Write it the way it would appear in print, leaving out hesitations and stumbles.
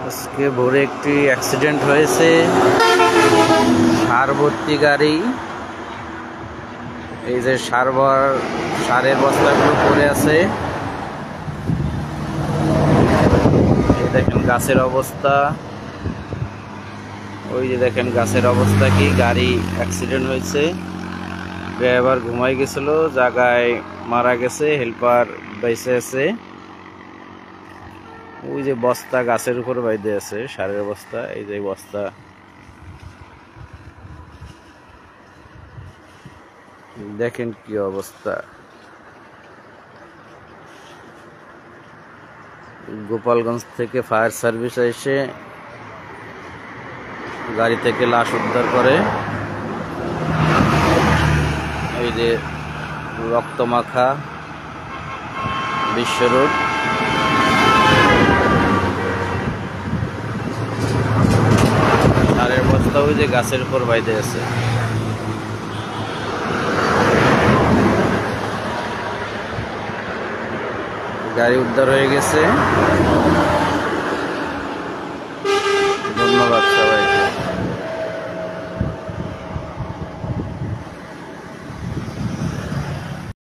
আজকে ভোরে একটি অ্যাক্সিডেন্ট হয়েছে। সার ভর্তি গাড়ি, এই যে সারের বস্তাগুলো পড়ে আছে। এই দেখেন গাছের অবস্থা, ওই যে দেখেন গাছের অবস্থা কি। গাড়ি অ্যাক্সিডেন্ট হয়েছে, ড্রাইভার ঘুমাই গেছিল, জায়গায় মারা গেছে, হেল্পার বেঁচে আছে। ওই যে বস্তা গাছের উপর বাইধে আছে, সারের বস্তা। এই যে বস্তা, দেখেন কি অবস্থা। গোপালগঞ্জ থেকে ফায়ার সার্ভিস এসে গাড়ি থেকে লাশ উদ্ধার করে। এই যে রক্তমাখা বিশ্ব রোড। সারের বস্তা ওই যে গাছের উপর বাইধে আছে। গাড়ি উদ্ধার হয়ে গেছে।